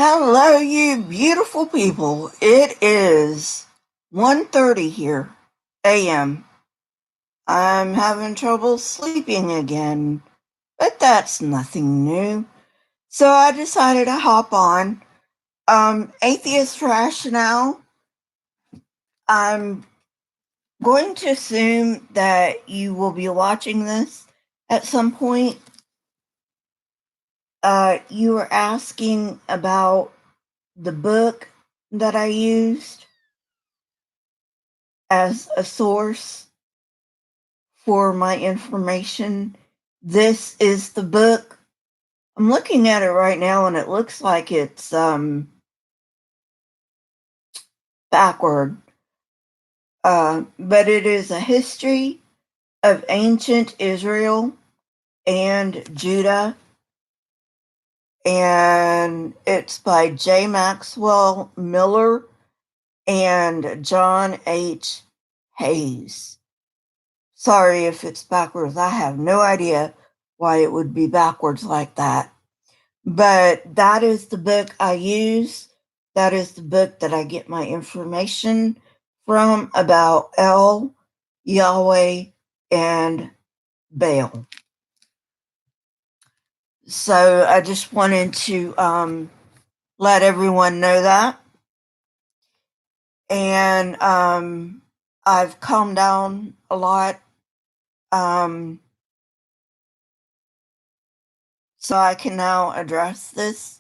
Hello, you beautiful people. It is 1:30 here, a.m. I'm having trouble sleeping again, but that's nothing new. So I decided to hop on. Atheist Rationale. I'm going to assume that you will be watching this at some point. You were asking about the book that I used as a source for my information. This is the book. I'm looking at it right now and it looks like it's backward. But it is a history of ancient Israel and Judah. And it's by J. Maxwell Miller and John H. Hayes. Sorry if it's backwards. I have no idea why it would be backwards like that. But that is the book I use. That is the book that I get my information from about El, Yahweh, and Baal. So I just wanted to let everyone know that. And I've calmed down a lot. So I can now address this.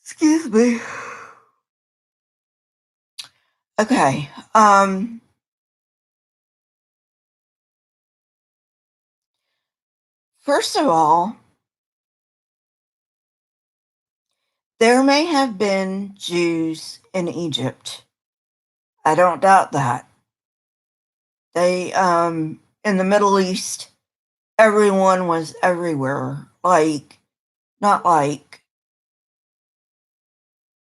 Excuse me. Okay. First of all, there may have been Jews in Egypt. I don't doubt that. They, in the Middle East, everyone was everywhere. Like, not like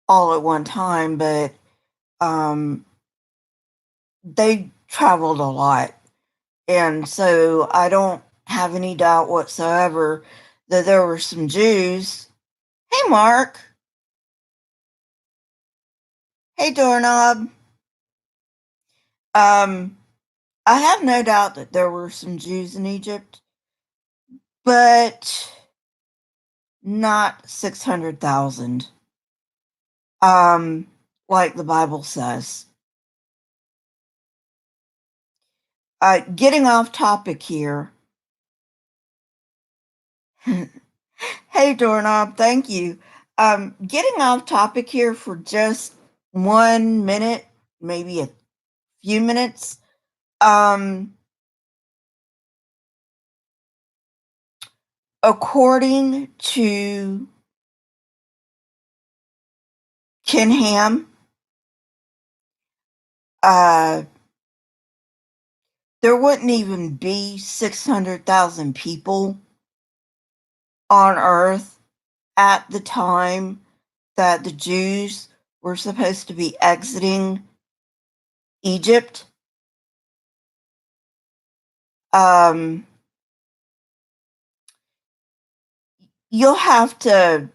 all at one time, but they traveled a lot. And so I don't have any doubt whatsoever that there were some Jews. Hey, Mark. Hey, Doorknob. I have no doubt that there were some Jews in Egypt, but not 600,000, like the Bible says. Getting off topic here. Hey, Doorknob, thank you. Getting off topic here for just 1 minute, maybe a few minutes. According to Ken Ham, there wouldn't even be 600,000 people on Earth at the time that the Jews were supposed to be exiting Egypt. You'll have to,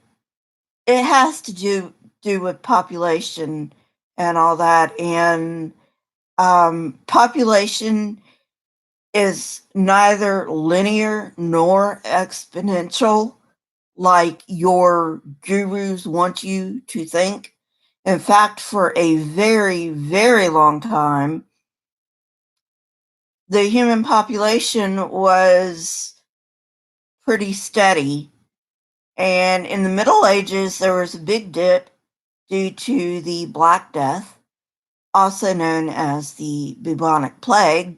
it has to do with population and all that. And population is neither linear nor exponential like your gurus want you to think. In fact, for a very, very long time, the human population was pretty steady. And in the Middle Ages, there was a big dip due to the Black Death, also known as the bubonic plague.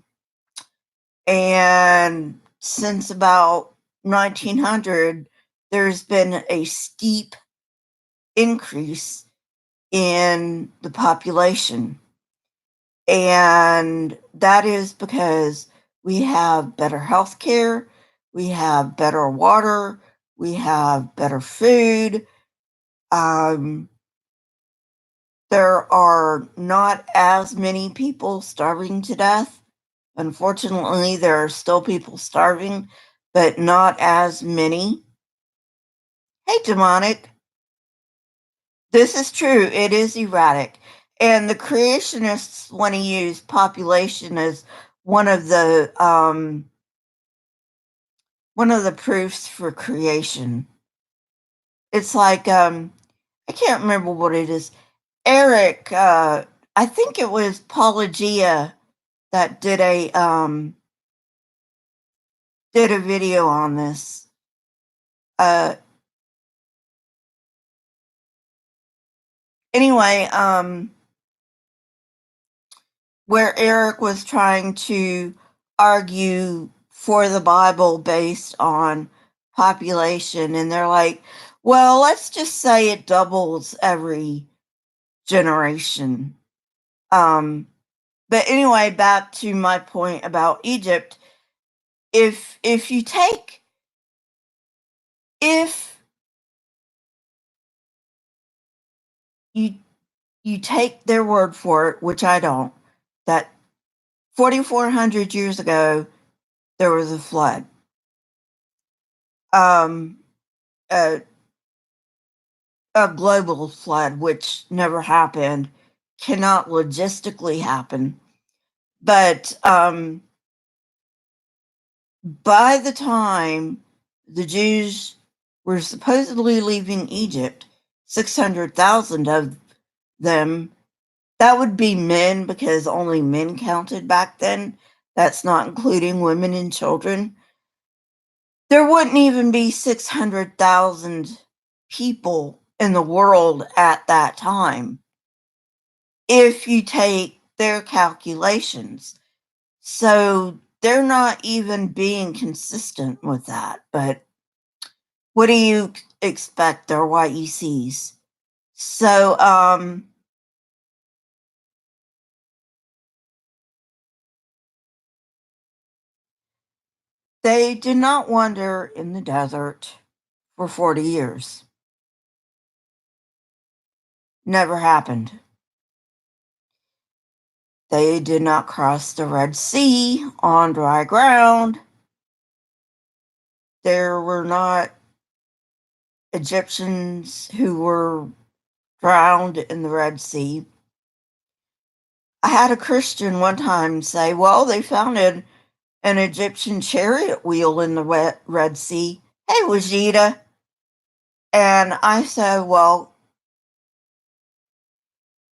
And since about 1900, there's been a steep increase in the population. And that is because we have better health care, we have better water, we have better food. There are not as many people starving to death. Unfortunately, there are still people starving, but not as many. Hey, demonic. This is true. It is erratic. And the creationists want to use population as one of the proofs for creation. It's like I can't remember what it is. Eric, I think it was Paulogia that did a video on this. Anyway, where Eric was trying to argue for the Bible based on population, and they're like, well, let's just say it doubles every generation. But anyway, back to my point about Egypt. If you take their word for it, which I don't, that 4,400 years ago there was a flood. A global flood, which never happened, cannot logistically happen. But by the time the Jews were supposedly leaving Egypt, 600,000 of them, that would be men because only men counted back then. That's not including women and children. There wouldn't even be 600,000 people in the world at that time if you take their calculations. So they're not even being consistent with that. But what do you expect? They're YECs. So they did not wander in the desert for 40 years. Never happened. They did not cross the Red Sea on dry ground. There were not Egyptians who were drowned in the Red Sea. I had a Christian one time say, well, they found an Egyptian chariot wheel in the Red Sea. Hey, Wajida. And I said, well,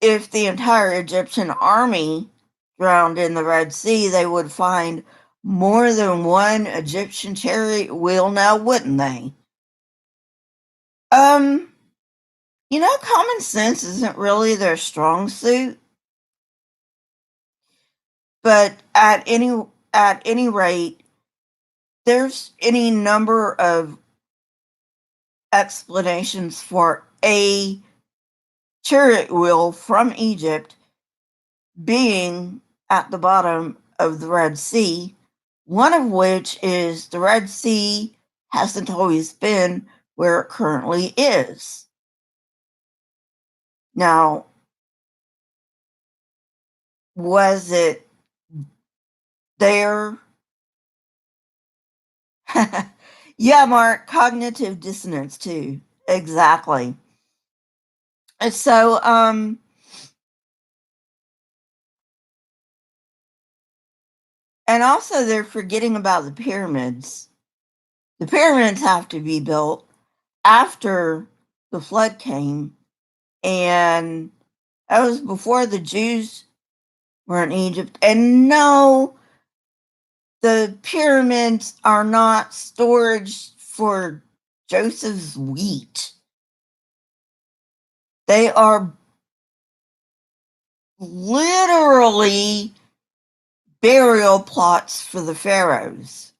if the entire Egyptian army drowned in the Red Sea, they would find more than one Egyptian chariot wheel now, wouldn't they? Common sense isn't really their strong suit, but at any rate, there's any number of explanations for a chariot wheel from Egypt being at the bottom of the Red Sea, one of which is the Red Sea hasn't always been where it currently is. Now, was it there? Yeah, Mark, cognitive dissonance too. Exactly. And so, and also they're forgetting about the pyramids. The pyramids have to be built after the flood came, and that was before the Jews were in Egypt. And no, the pyramids are not storage for Joseph's wheat. They are literally burial plots for the pharaohs.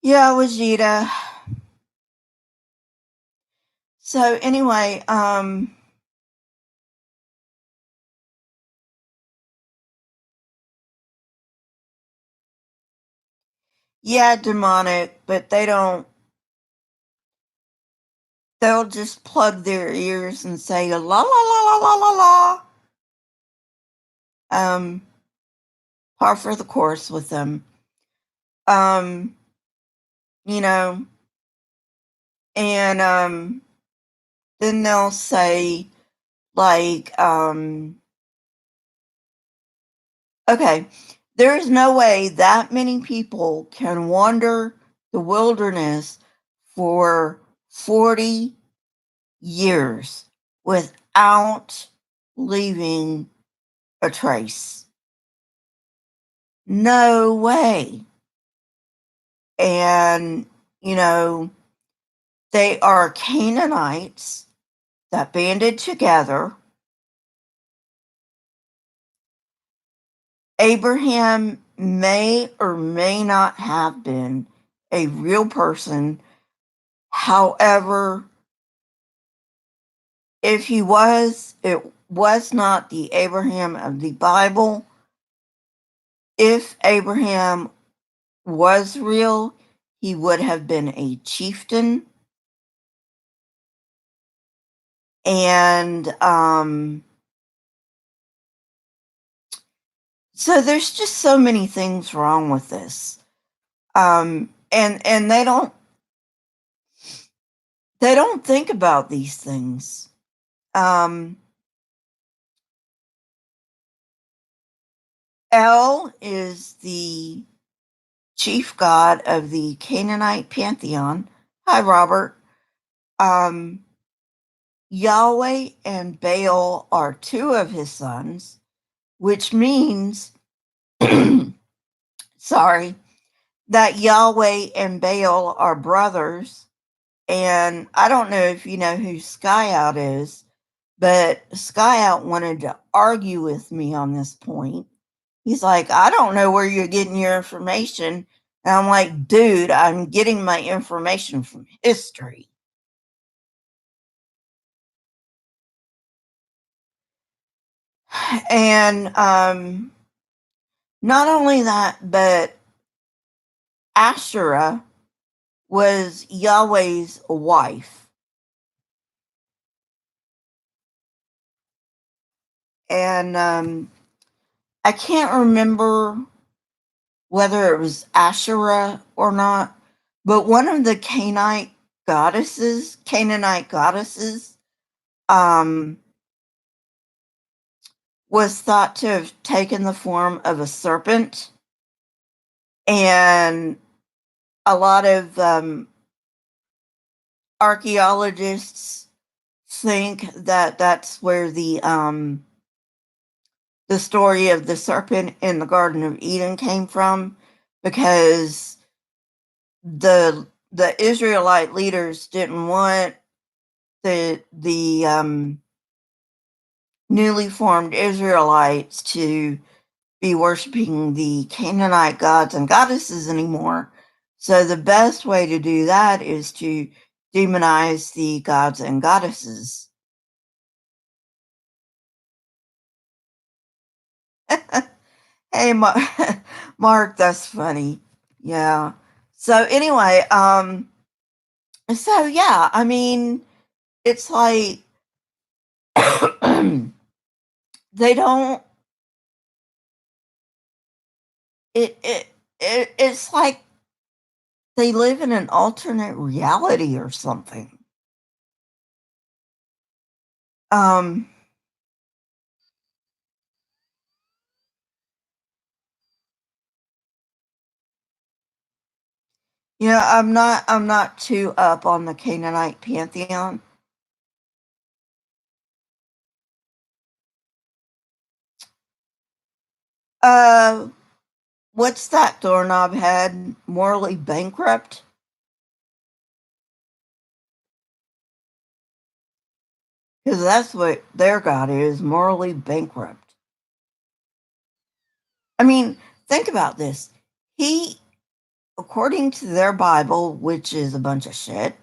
Yeah, Wajida. So anyway, yeah, demonic, but they'll just plug their ears and say la la la la la la la. Um, par for the course with them. Um, you know, and then they'll say, like, okay, there is no way that many people can wander the wilderness for 40 years without leaving a trace. No way. And, you know, they are Canaanites that banded together. Abraham may or may not have been a real person. However, if he was, it was not the Abraham of the Bible. If Abraham was real, he would have been a chieftain. And so there's just so many things wrong with this. And they don't think about these things. El is the chief god of the Canaanite pantheon. Hi, Robert. Um, Yahweh and Baal are two of his sons, which means, sorry, that Yahweh and Baal are brothers. And I don't know if you know who Sky is, but Sky wanted to argue with me on this point. He's like, I don't know where you're getting your information. And I'm like, dude, I'm getting my information from history. And not only that, but Asherah was Yahweh's wife. And I can't remember whether it was Asherah or not, but one of the Canaanite goddesses, um, was thought to have taken the form of a serpent. And a lot of archaeologists think that that's where the story of the serpent in the Garden of Eden came from, because the Israelite leaders didn't want the newly formed Israelites to be worshiping the Canaanite gods and goddesses anymore. So the best way to do that is to demonize the gods and goddesses. Hey, Mark, that's funny. Yeah. So anyway, so yeah, I mean, it's like they don't. It's like they live in an alternate reality or something. Um, I'm not too up on the Canaanite pantheon. Uh, what's that doorknob head? Morally bankrupt? Because that's what their god is, morally bankrupt. I mean, think about this. He, according to their Bible, which is a bunch of shit,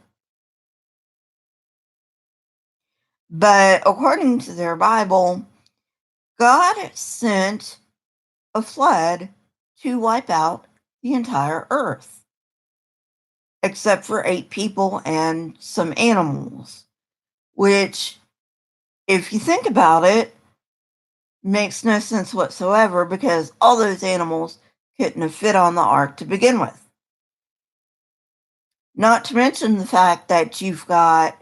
but according to their Bible, God sent a flood to wipe out the entire earth, except for 8 people and some animals, which, if you think about it, makes no sense whatsoever because all those animals couldn't have fit on the ark to begin with. Not to mention the fact that you've got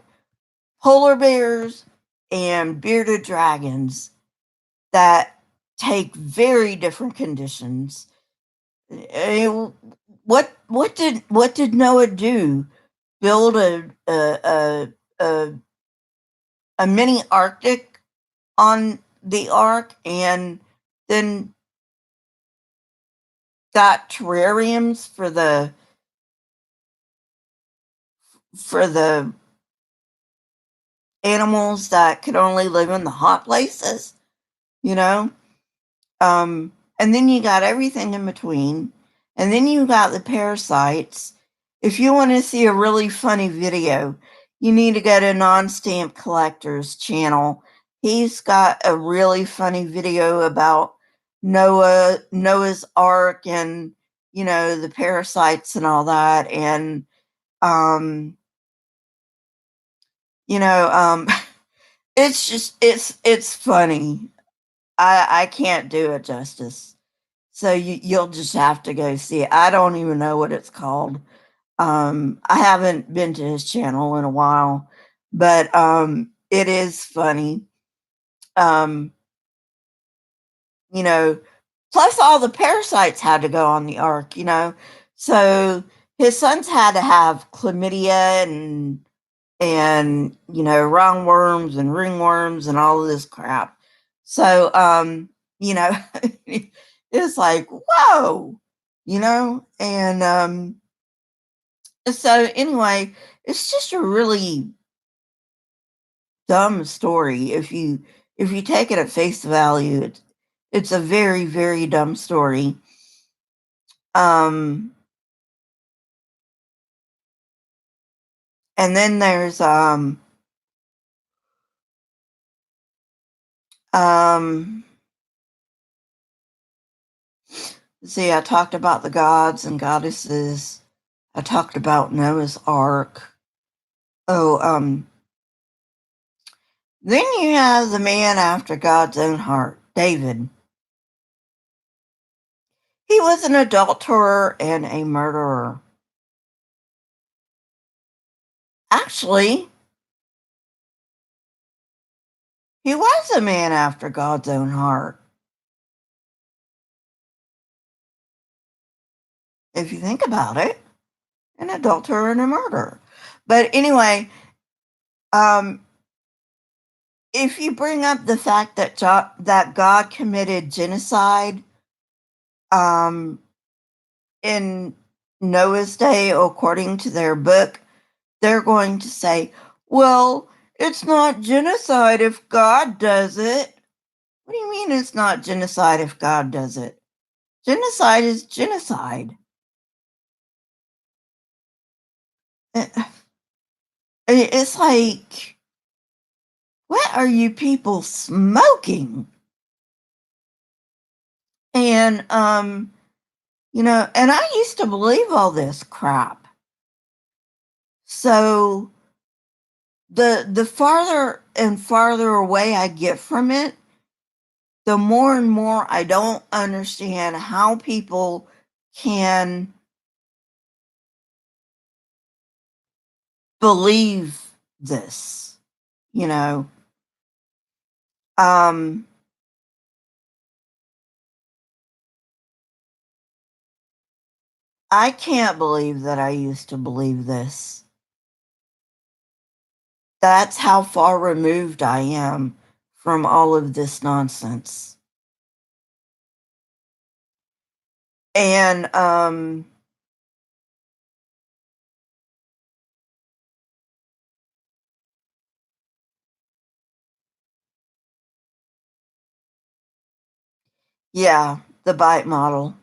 polar bears and bearded dragons that take very different conditions. Eh, what did Noah do? Build a a mini Arctic on the ark and then got terrariums for the animals that could only live in the hot places, you know? And then you got everything in between. And then you got the parasites. If you want to see a really funny video, you need to go to Non-Stamp Collector's channel. He's got a really funny video about Noah's Ark and, the parasites and all that. And, um, you know, um, it's funny. I can't do it justice. So you'll just have to go see it. I don't even know what it's called. I haven't been to his channel in a while, but it is funny. Um, you know, plus all the parasites had to go on the ark. So his sons had to have chlamydia and roundworms and ringworms and all of this crap. So you know, it's like, whoa, and so anyway, it's just a really dumb story if you take it at face value. It's a very, very dumb story. Um and then there's um see, I talked about the gods and goddesses. I talked about Noah's Ark. Oh, then you have the man after God's own heart, David. He was an adulterer and a murderer. Actually, he was a man after God's own heart, if you think about it. An adulterer and a murderer. But anyway, um, if you bring up the fact that God committed genocide um, in Noah's day, according to their book, they're going to say, well, it's not genocide if God does it. What do you mean it's not genocide if God does it? Genocide is genocide. It's like, what are you people smoking? And, and I used to believe all this crap. So the farther and farther away I get from it, the more and more I don't understand how people can believe this, you know. Um, I can't believe that I used to believe this. That's how far removed I am from all of this nonsense. And yeah, the bite model.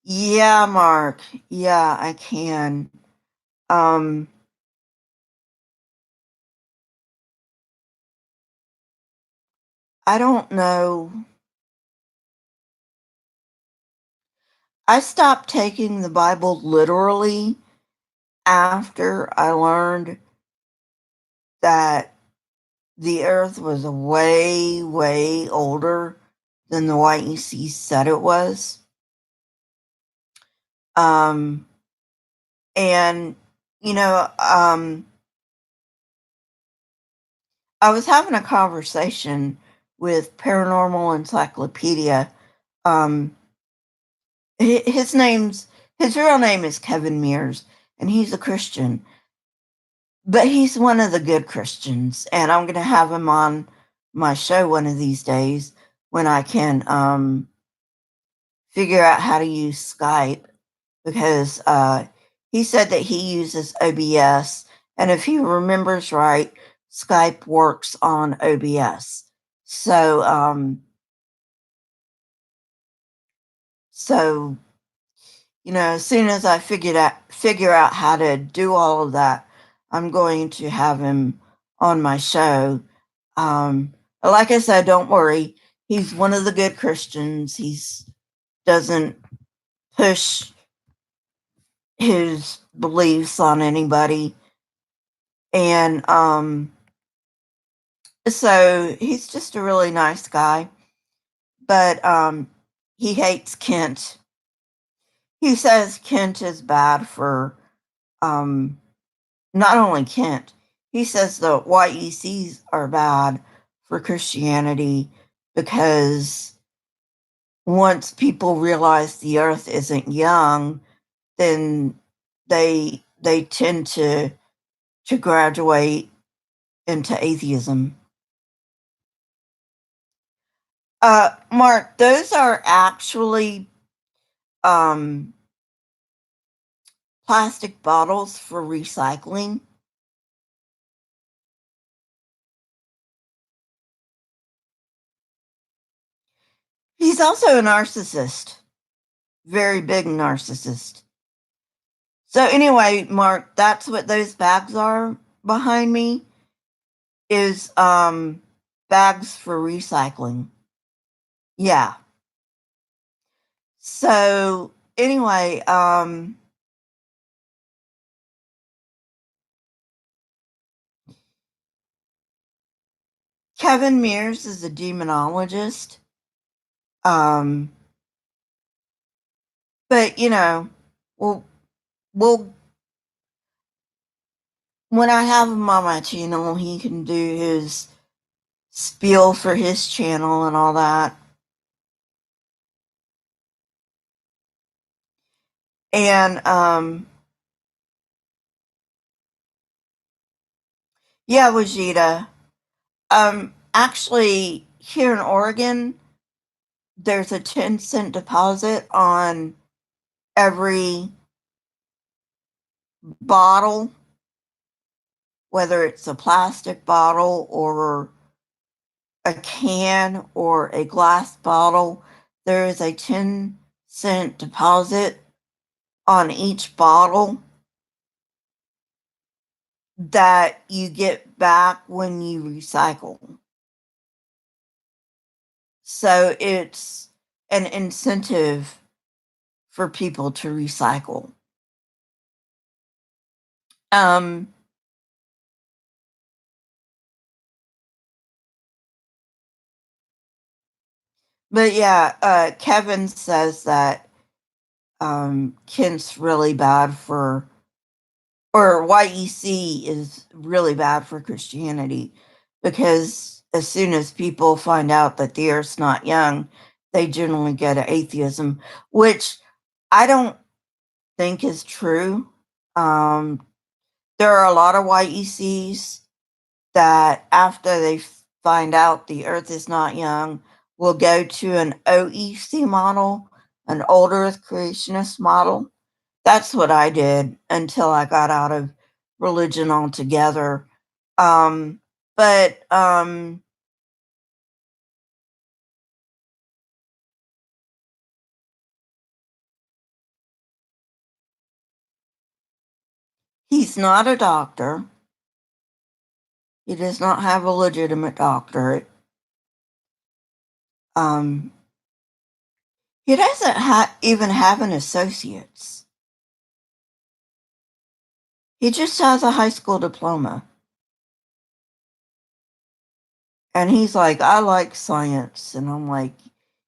Yeah, Mark. Yeah, I can. Um, I don't know. I stopped taking the Bible literally after I learned that the earth was way, way older than the YEC said it was. Um, and, you know, I was having a conversation with Paranormal Encyclopedia. Um, his name's his real name is Kevin Mears, and he's a Christian, but he's one of the good Christians, and I'm going to have him on my show one of these days when I can figure out how to use Skype, because he said that he uses OBS, and if he remembers right, Skype works on OBS. So, so as soon as I figure out how to do all of that, I'm going to have him on my show. Like I said, don't worry. He's one of the good Christians. He's doesn't push his beliefs on anybody. And so he's just a really nice guy. But he hates Kent. He says Kent is bad for not only Kent, he says the YECs are bad for Christianity because once people realize the earth isn't young, then they tend to graduate into atheism. Mark, those are actually um, plastic bottles for recycling. He's also a narcissist, very big narcissist. So anyway, Mark, that's what those bags are behind me, is bags for recycling. Yeah. So anyway, Kevin Mears is a demonologist. Um, but we'll we'll when I have him on my channel, he can do his spiel for his channel and all that. And yeah, Wajita. Actually, here in Oregon, there's a 10-cent deposit on every bottle, whether it's a plastic bottle or a can or a glass bottle. There is a 10-cent deposit on each bottle that you get back when you recycle. So it's an incentive for people to recycle. Um, but yeah, Kevin says that Kent's really bad for, or YEC is really bad for Christianity, because as soon as people find out that the earth's not young, they generally go to atheism, which I don't think is true. Um, there are a lot of YECs that after they find out the earth is not young will go to an OEC model, an old earth creationist model. That's what I did until I got out of religion altogether. But he's not a doctor. He does not have a legitimate doctorate. Um, he doesn't even have an associate's. He just has a high school diploma. And he's like, I like science. And I'm like,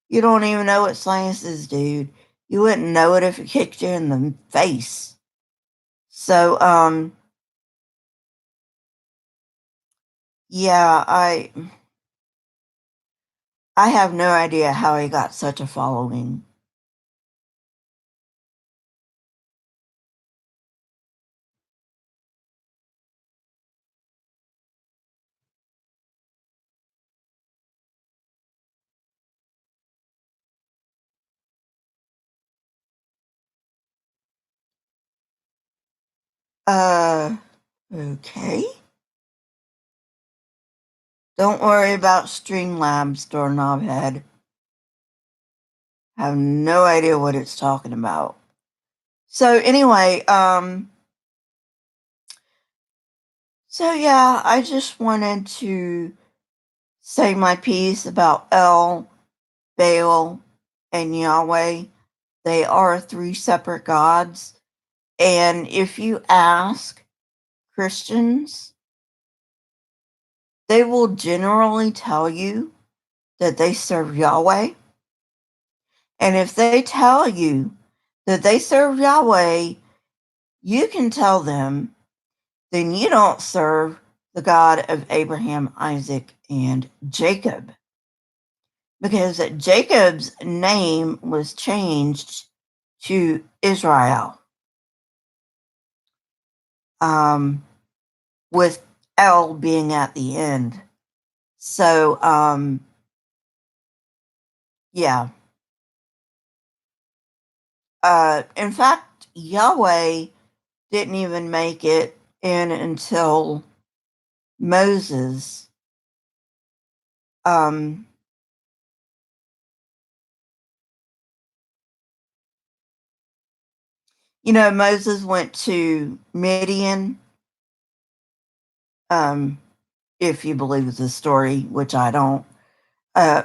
you don't even know what science is, dude. You wouldn't know it if it kicked you in the face. So, yeah, I have no idea how he got such a following. Okay. Don't worry about Streamlabs, doorknob head. I have no idea what it's talking about. So anyway, so yeah, I just wanted to say my piece about El, Baal, and Yahweh. They are three separate gods. And if you ask Christians, they will generally tell you that they serve Yahweh. And if they tell you that they serve Yahweh, you can tell them, then you don't serve the God of Abraham, Isaac, and Jacob. Because Jacob's name was changed to Israel, with L being at the end. So, yeah. In fact, Yahweh didn't even make it in until Moses. Um, Moses went to Midian, um, if you believe the story, which I don't.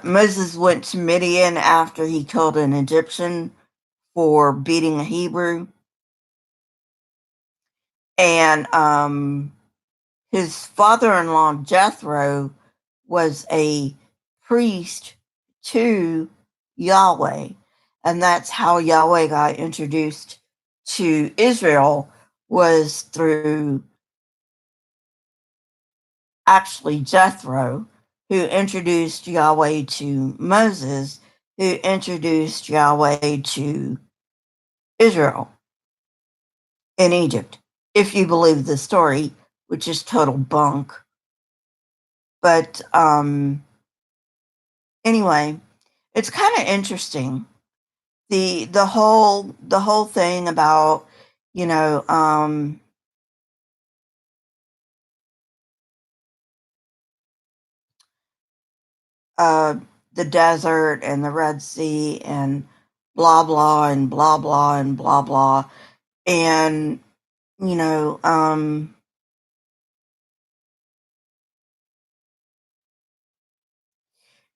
Moses went to Midian after he killed an Egyptian for beating a Hebrew. And his father-in-law, Jethro, was a priest to Yahweh. And that's how Yahweh got introduced to Israel, was through actually Jethro, who introduced Yahweh to Moses, who introduced Yahweh to Israel in Egypt, if you believe the story, which is total bunk. But anyway, it's kind of interesting, the whole thing about, you know um uh the desert and the Red Sea and blah blah and blah blah and blah blah. And you know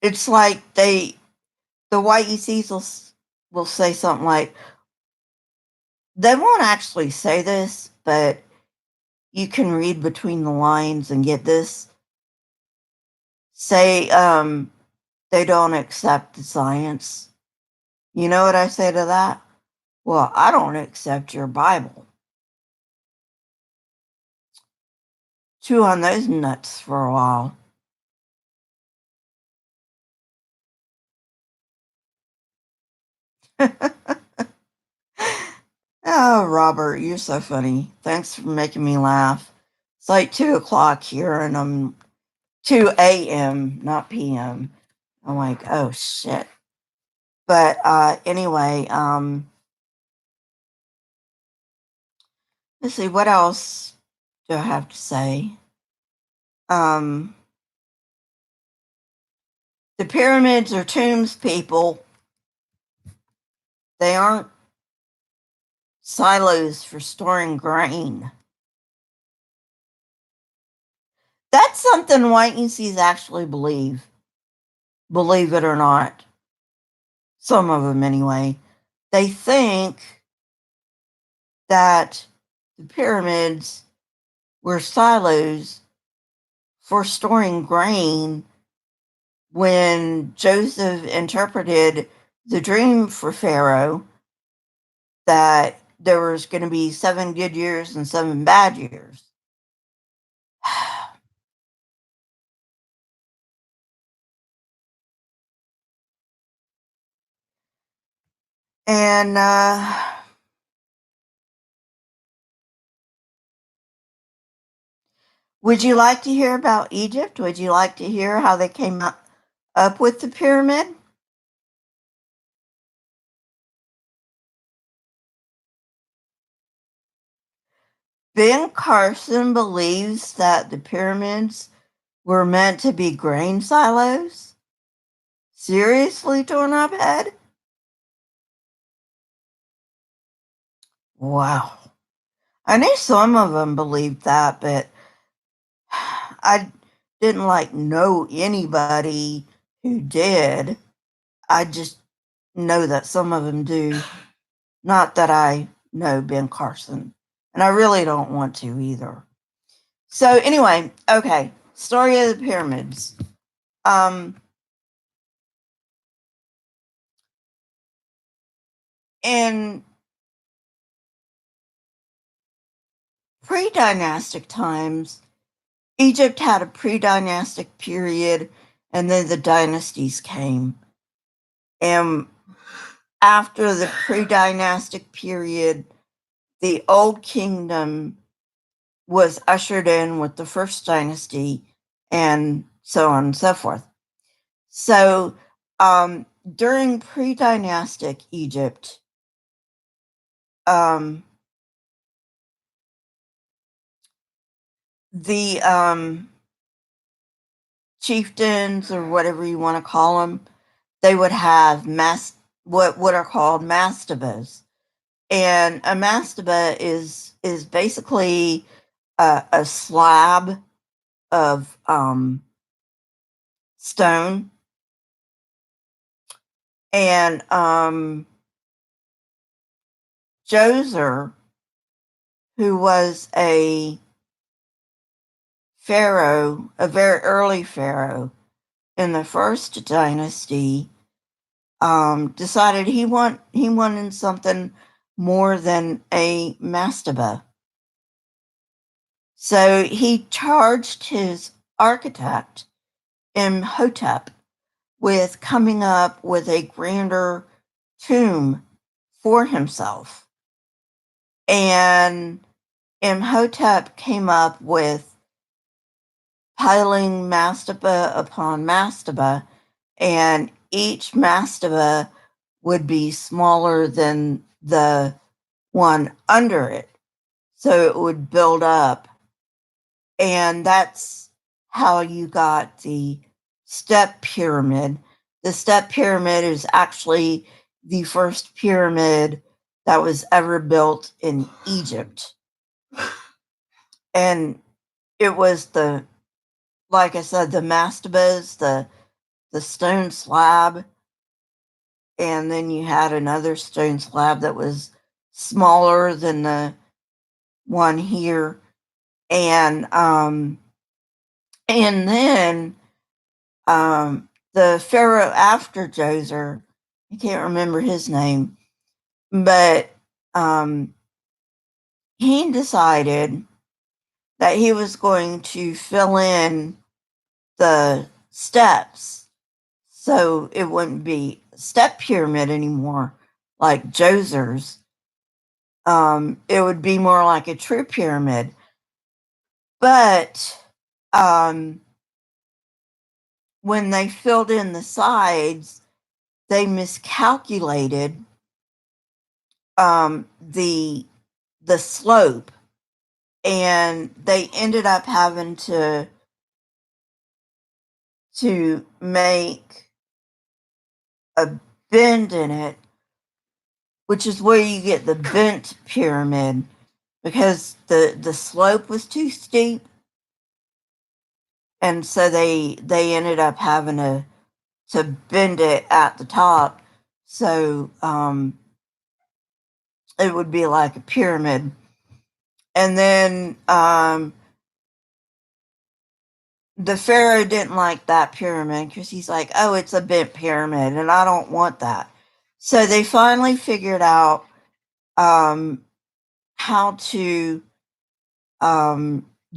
it's like the YECs will say something like, they won't actually say this, but you can read between the lines and get this. Say they don't accept the science. You know what I say to that? Well, I don't accept your Bible. Chew on those nuts for a while. Oh, Robert, you're so funny. Thanks for making me laugh. It's like 2 o'clock here, and I'm 2 a.m., not p.m. I'm like, oh shit. But anyway, let's see, what else do I have to say? Um, the pyramids are tombs, people. They aren't silos for storing grain. That's something white UCs actually believe it or not. Some of them, anyway. They think that the pyramids were silos for storing grain when Joseph interpreted the dream for Pharaoh that there was going to be 7 good years and 7 bad years. And would you like to hear about Egypt? Would you like to hear how they came up with the pyramid? Ben Carson believes that the pyramids were meant to be grain silos. Seriously, Doorknob Head? Wow. I knew some of them believed that, but I didn't know anybody who did. I just know that some of them do. Not that I know Ben Carson. And I really don't want to either. So anyway, okay. Story of the pyramids. In pre-dynastic times, Egypt had a pre-dynastic period, and then the dynasties came. And after the pre-dynastic period, the Old Kingdom was ushered in with the first dynasty, and so on and so forth. So during pre-dynastic Egypt, the chieftains, or whatever you want to call them, they would have what are called mastabas. And a mastaba is basically a slab of stone. And Djoser, who was a pharaoh, a very early pharaoh in the first dynasty, decided he wanted something more than a mastaba. So he charged his architect, Imhotep, with coming up with a grander tomb for himself. And Imhotep came up with piling mastaba upon mastaba, and each mastaba would be smaller than the one under it. So it would build up. And that's how you got the step pyramid. The step pyramid is actually the first pyramid that was ever built in Egypt. And it was like I said, the mastabas, the stone slab, and then you had another stone slab that was smaller than the one here. And then the pharaoh after Djoser, I can't remember his name, but he decided that he was going to fill in the steps so it wouldn't be a step pyramid anymore like Djoser's. It would be more like a true pyramid. But when they filled in the sides, they miscalculated the slope, and they ended up having to make a bend in it, which is where you get the bent pyramid, because the slope was too steep, and so they ended up having to bend it at the top, so it would be like a pyramid. And then the Pharaoh didn't like that pyramid because he's like, oh, it's a bent pyramid and I don't want that. So they finally figured out how to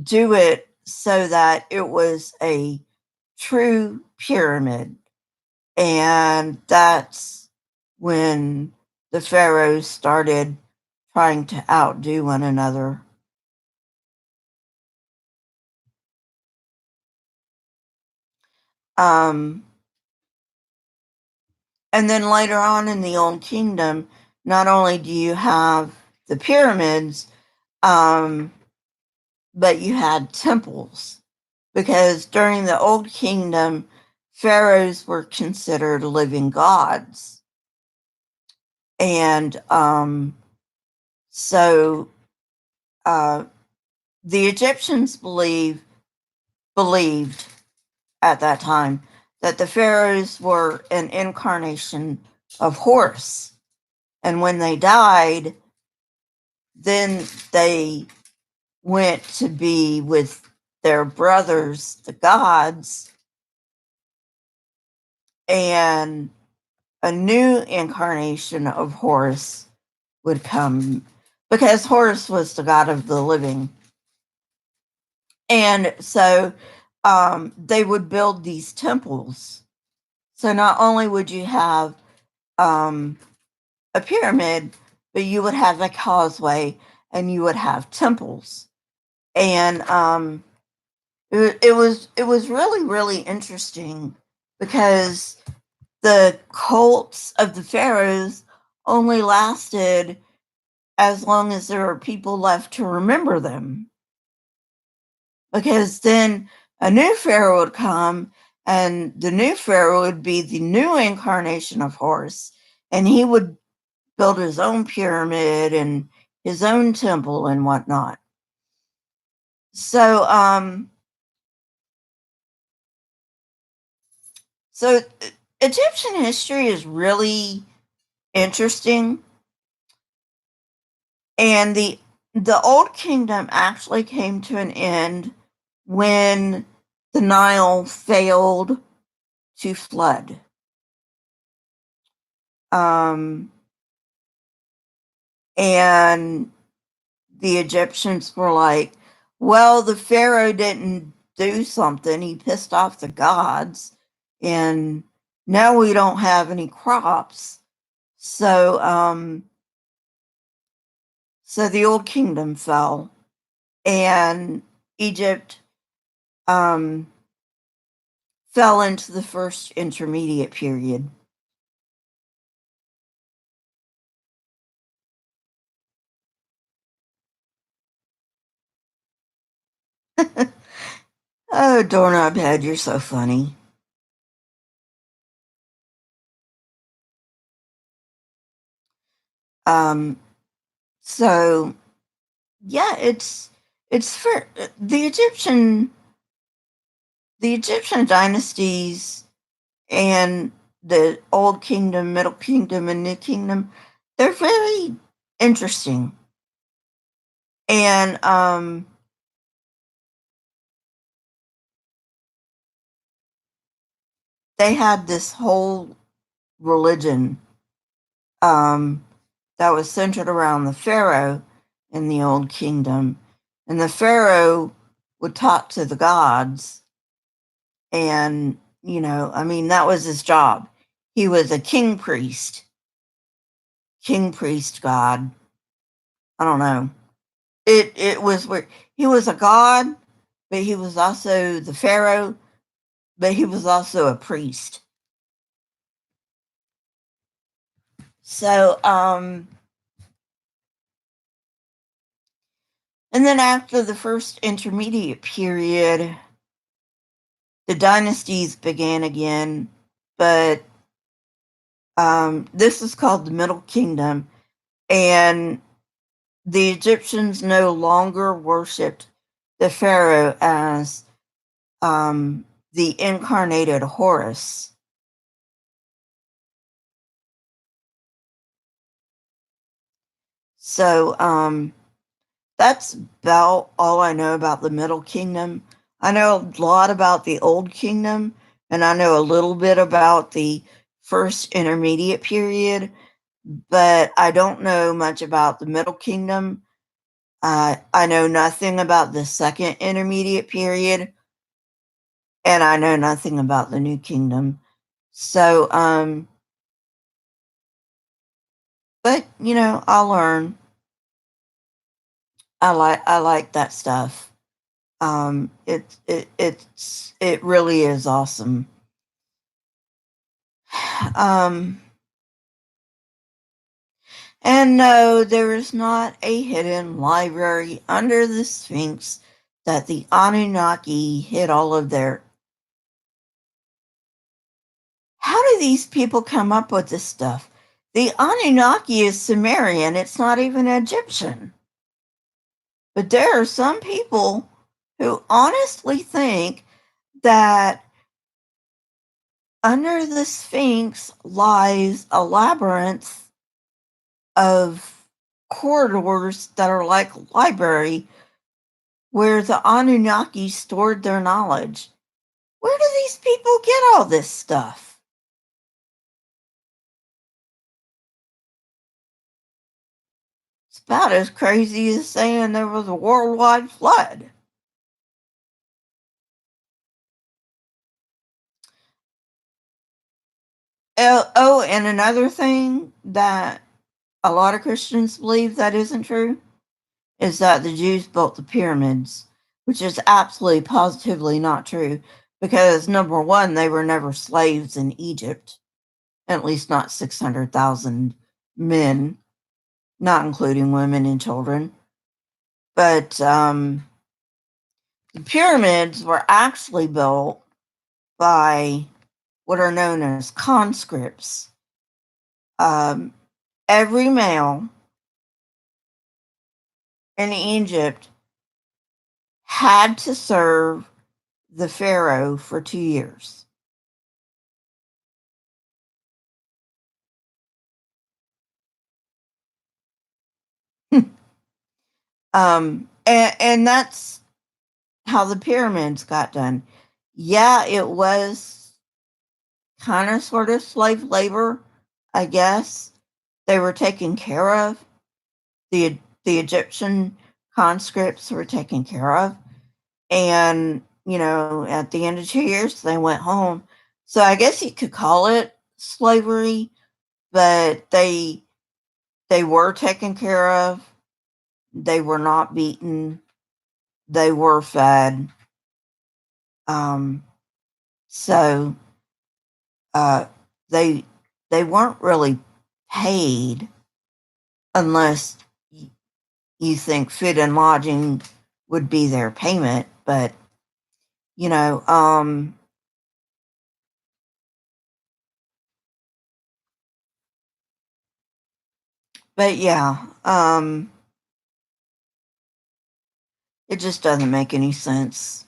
do it so that it was a true pyramid. And that's when the pharaohs started trying to outdo one another. Um, and then later on in the Old Kingdom, not only do you have the pyramids, but you had temples. Because during the Old Kingdom, pharaohs were considered living gods. And so uh, the Egyptians believed at that time that the pharaohs were an incarnation of Horus. And when they died, then they went to be with their brothers, the gods, and a new incarnation of Horus would come because Horus was the god of the living. And so they would build these temples. So not only would you have a pyramid, but you would have a causeway and you would have temples. And it was really, really interesting because the cults of the pharaohs only lasted as long as there were people left to remember them. Because then a new pharaoh would come, and the new pharaoh would be the new incarnation of Horus, and he would build his own pyramid and his own temple and whatnot. So, so Egyptian history is really interesting, and the Old Kingdom actually came to an end when the Nile failed to flood. And the Egyptians were like, well, the Pharaoh didn't do something. He pissed off the gods. And now we don't have any crops. So, so the Old Kingdom fell. And Egypt fell into the first intermediate period. Oh, Doorknob Head, you're so funny. Um, so yeah, it's for the Egyptian dynasties and the Old Kingdom, Middle Kingdom, and New Kingdom. They're very interesting, and they had this whole religion um, that was centered around the Pharaoh in the Old Kingdom, and the Pharaoh would talk to the gods, and I mean, that was his job. He was a king priest god. I don't know. It was where he was a god, but he was also the pharaoh, but he was also a priest. So and then after the first intermediate period, the dynasties began again, but this is called the Middle Kingdom, and the Egyptians no longer worshipped the pharaoh as the incarnated Horus. So that's about all I know about the Middle Kingdom. I know a lot about the Old Kingdom, and I know a little bit about the first intermediate period, but I don't know much about the Middle Kingdom. I know nothing about the second intermediate period, and I know nothing about the New Kingdom. So, but I'll learn. I like that stuff. It really is awesome. Um, and no, there is not a hidden library under the Sphinx that the Anunnaki hid all of their. How do these people come up with this stuff? The Anunnaki is Sumerian, it's not even Egyptian. But there are some people who honestly think that under the Sphinx lies a labyrinth of corridors that are like a library where the Anunnaki stored their knowledge. Where do these people get all this stuff? It's about as crazy as saying there was a worldwide flood. Oh, and another thing that a lot of Christians believe that isn't true is that the Jews built the pyramids, which is absolutely positively not true because number one, they were never slaves in Egypt, at least not 600,000 men, not including women and children. But the pyramids were actually built by what are known as conscripts. Um, every male in Egypt had to serve the pharaoh for 2 years. And that's how the pyramids got done. Yeah, it was kind of sort of slave labor, I guess. They were taken care of. The Egyptian conscripts were taken care of. And, at the end of 2 years, they went home. So I guess you could call it slavery, but they were taken care of. They were not beaten. They were fed. Um, so uh, they they weren't really paid unless you think food and lodging would be their payment. But you know, um, but yeah, it just doesn't make any sense.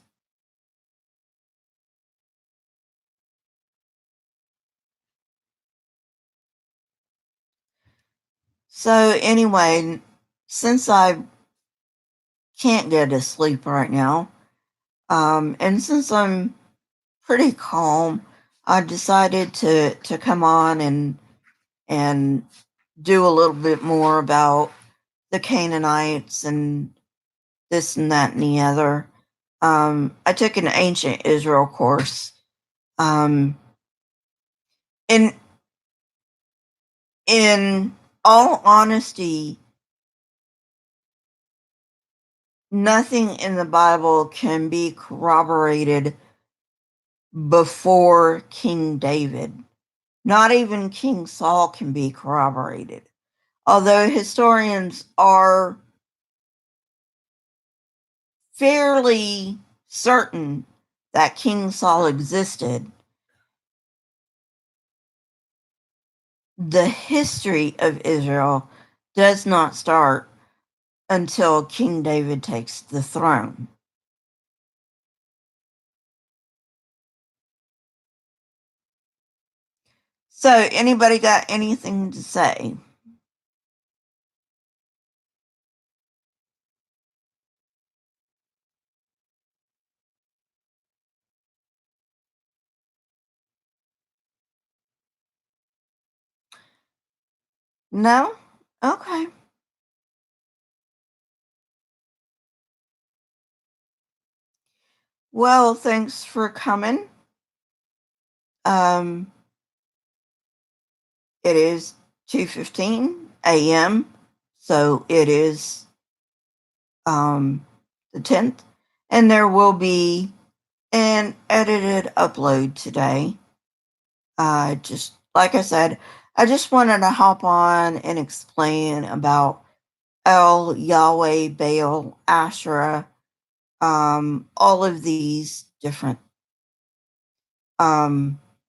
So anyway, since I can't get to sleep right now, and since I'm pretty calm, I decided to come on and do a little bit more about the Canaanites and this and that and the other. I took an ancient Israel course. Um, in in all honesty, nothing in the Bible can be corroborated before King David. Not even King Saul can be corroborated. Although historians are fairly certain that King Saul existed, the history of Israel does not start until King David takes the throne. So, anybody got anything to say? No? Okay. Well, thanks for coming. Um, it is 2:15 a.m. So it is the 10th, and there will be an edited upload today. Just like I said, I just wanted to hop on and explain about El, Yahweh, Baal, Asherah, all of these different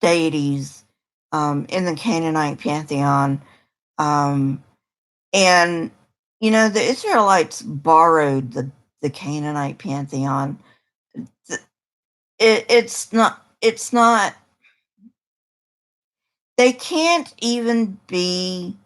deities in the Canaanite pantheon. Um, and, the Israelites borrowed the Canaanite pantheon. It's not, they can't even be,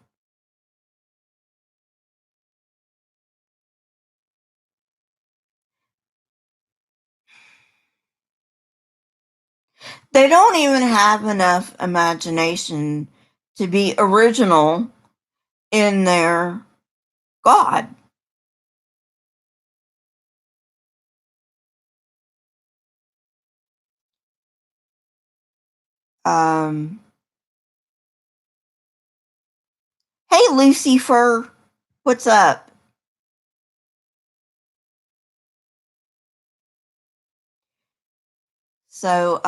they don't even have enough imagination to be original in their God. Um, hey, Lucifer, what's up? So,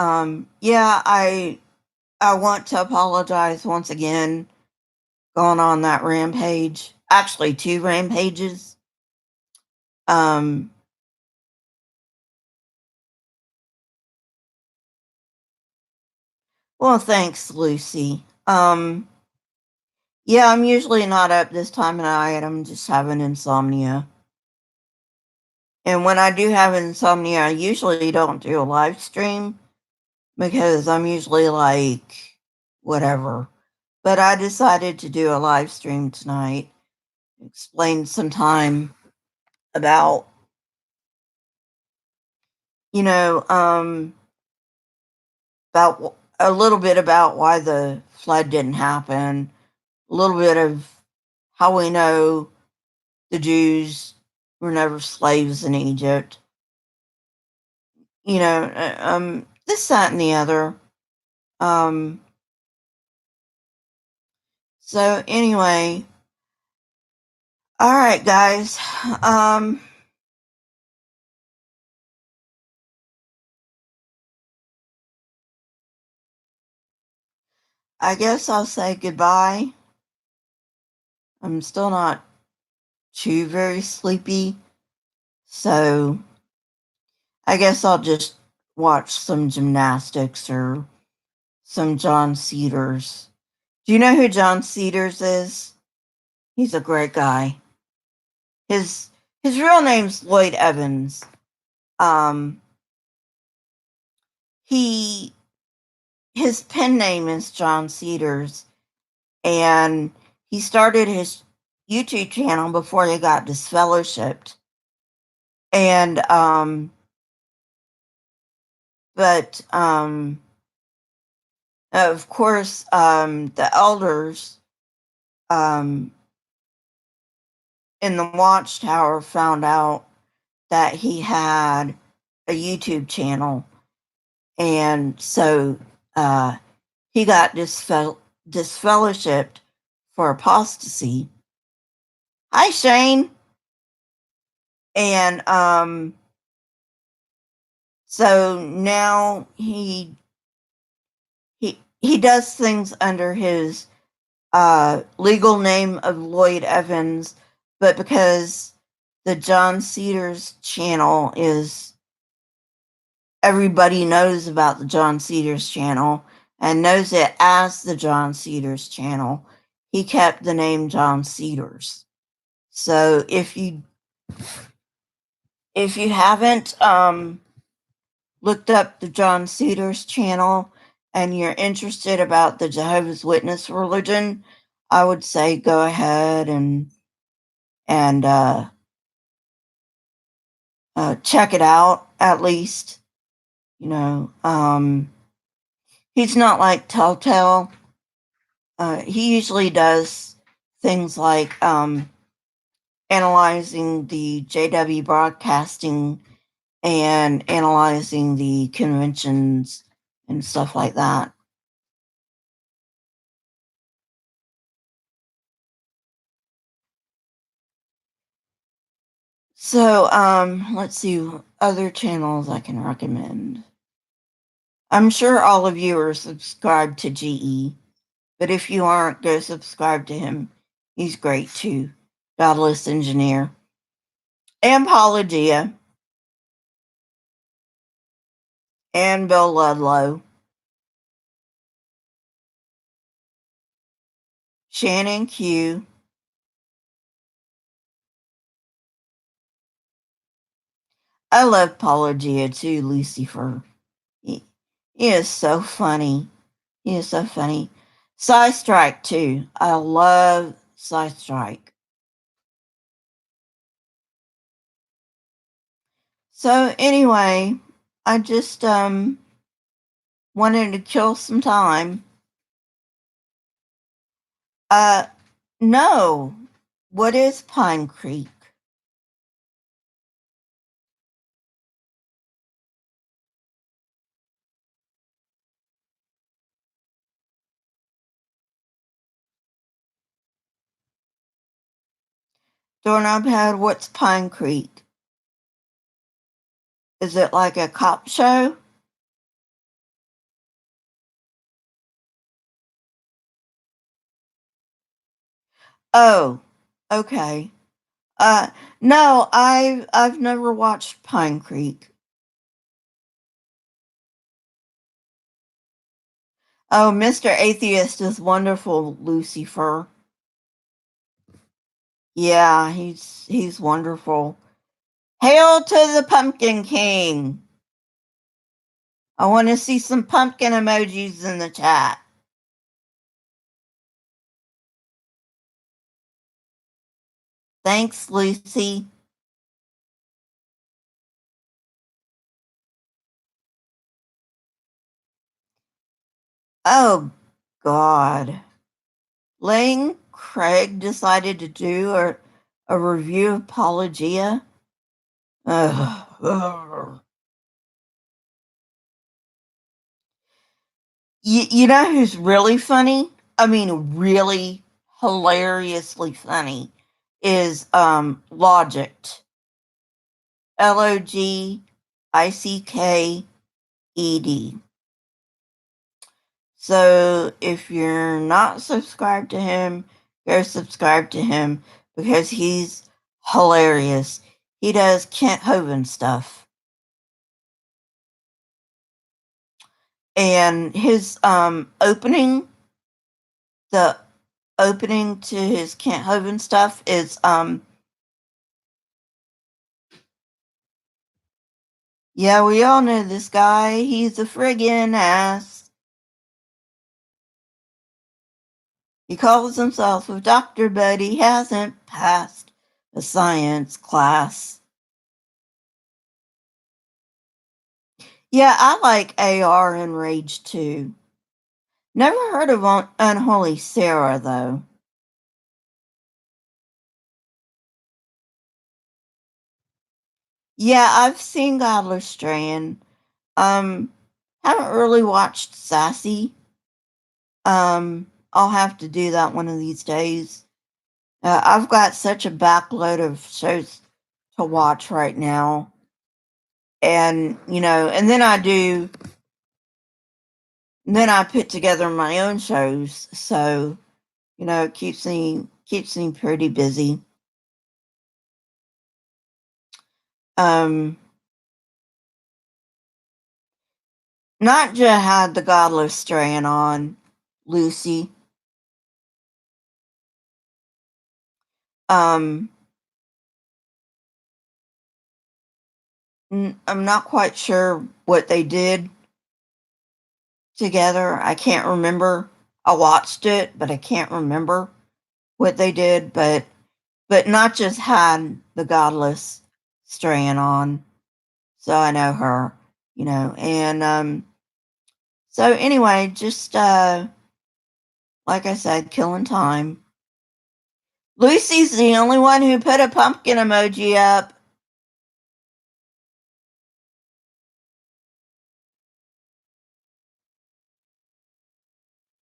yeah, I want to apologize once again going on that rampage. Actually, two rampages. Um, well, thanks, Lucy. Yeah, I'm usually not up this time of night. I'm just having insomnia. And when I do have insomnia, I usually don't do a live stream because I'm usually like, whatever. But I decided to do a live stream tonight, explain some time about, you know, about a little bit about why the flood didn't happen, a little bit of how we know the Jews were never slaves in Egypt, this, that, and the other. Um, so anyway, all right, guys. Um, I guess I'll say goodbye. I'm still not too very sleepy, so I guess I'll just watch some gymnastics or some John Cedars. Do you know who John Cedars is? He's a great guy. His his real name's Lloyd Evans. Um, he his pen name is John Cedars, and he started his YouTube channel before he got disfellowshipped. And but of course, the elders um in the watchtower found out that he had a YouTube channel, and so he got disfellowshipped for apostasy. Hi, Shane. And so now he does things under his legal name of Lloyd Evans, but because the John Cedars channel is, everybody knows about the John Cedars channel and knows it as the John Cedars channel, he kept the name John Cedars. So if you haven't looked up the John Cedars channel and you're interested about the Jehovah's Witness religion, I would say go ahead and check it out at least. He's not like Telltale. He usually does things like analyzing the JW broadcasting and analyzing the conventions and stuff like that. So, let's see other channels I can recommend. I'm sure all of you are subscribed to GE, but if you aren't, go subscribe to him. He's great too. Godless Engineer. And Apologia. And Bill Ludlow. Shannon Q. I love Apologia too, Lucifer. He is so funny. He is so funny. Side Strike too. I love Side Strike. So anyway, I just wanted to kill some time. No. What is Pine Creek? Doorknob Head, what's Pine Creek? Is it like a cop show? Oh, okay. No, I've never watched Pine Creek. Oh, Mr. Atheist is wonderful, Lucifer. Yeah, he's wonderful. Hail to the Pumpkin King. I want to see some pumpkin emojis in the chat. Thanks, Lucy. Oh, God. Lang Craig decided to do a review of Apologia. Ugh. You know who's really funny? I mean, really hilariously funny is Logicked. Logickked. So if you're not subscribed to him, go subscribe to him because he's hilarious. He does Kent Hovind stuff. And his opening, the opening to his Kent Hovind stuff is yeah, we all know this guy. He's a friggin' ass. He calls himself a doctor, but he hasn't passed a science class. Yeah, I like AR and Rage too. Never heard of Unholy Sarah, though. Yeah, I've seen Godless Strand. Haven't really watched Sassy. I'll have to do that one of these days. I've got such a backload of shows to watch right now. And, and then I put together my own shows. So, it keeps me pretty busy. Natja had the Godless Strand on, Lucy. I'm not quite sure what they did together. I can't remember. I watched it, but I can't remember what they did. But not just had the Godless Strand on, so I know her, And so anyway, just like I said, killing time. Lucy's the only one who put a pumpkin emoji up.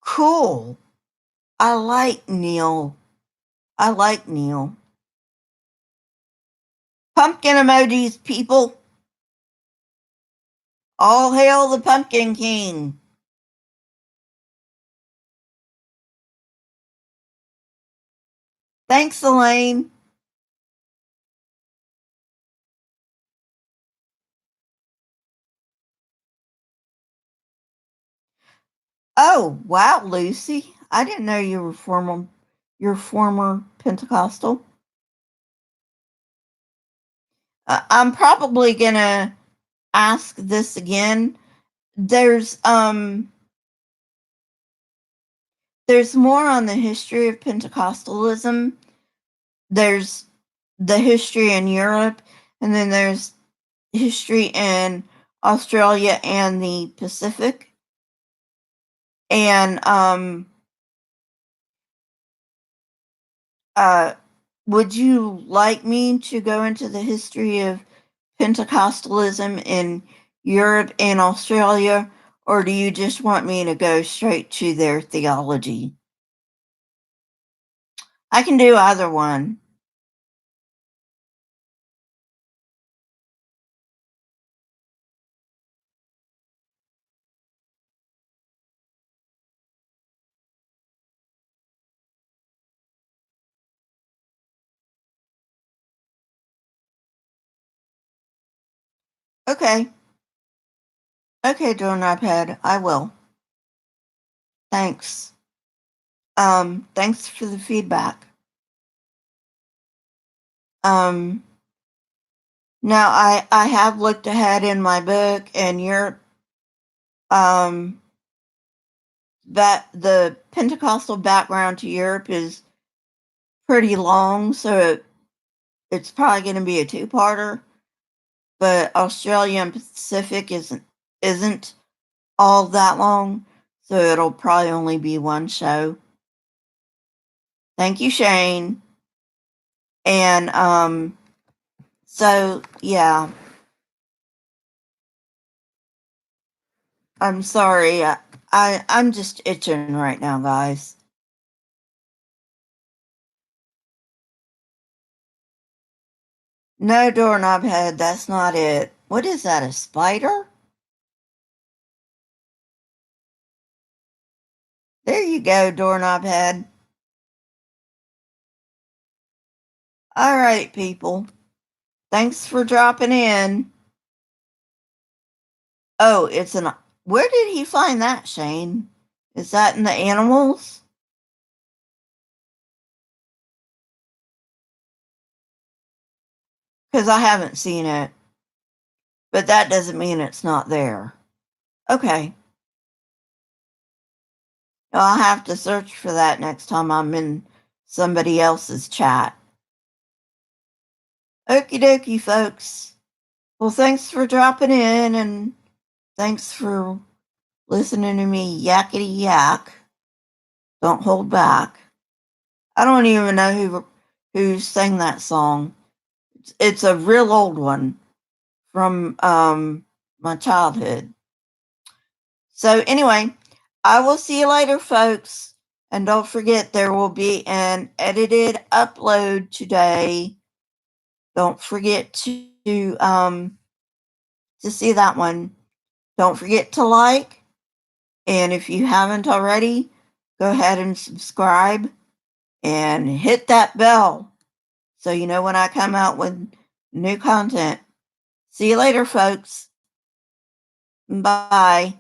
Cool. I like Neil. I like Neil. Pumpkin emojis, people. All hail the Pumpkin King. Thanks, Elaine. Oh, wow, Lucy. I didn't know you were former Pentecostal. I'm probably gonna ask this again. There's more on the history of Pentecostalism. There's the history in Europe, and then there's history in Australia and the Pacific. And would you like me to go into the history of Pentecostalism in Europe and Australia, or do you just want me to go straight to their theology? I can do either one. Okay. Okay, Doorknob Head, I will. Thanks. Thanks for the feedback. Um, Now I have looked ahead in my book, and um that the Pentecostal background to Europe is pretty long, so it's probably going to be a two-parter. But Australia and Pacific isn't all that long, so it'll probably only be one show. Thank you, Shane. And so yeah, I'm sorry. I'm just itching right now, guys. No, Doorknob Head, that's not it. What is that, a spider? There you go, Doorknob Head. All right, people. Thanks for dropping in. Oh, it's an. Where did he find that, Shane? Is that in the animals? Because I haven't seen it. But that doesn't mean it's not there. Okay. I'll have to search for that next time I'm in somebody else's chat. Okie dokie, folks. Well, thanks for dropping in, and thanks for listening to me yakety yak. Don't hold back. I don't even know who sang that song. It's a real old one from my childhood. So anyway, I will see you later, folks. And don't forget, there will be an edited upload today. Don't forget to see that one. Don't forget to like, and if you haven't already, go ahead and subscribe and hit that bell so you know when I come out with new content. See you later, folks. Bye.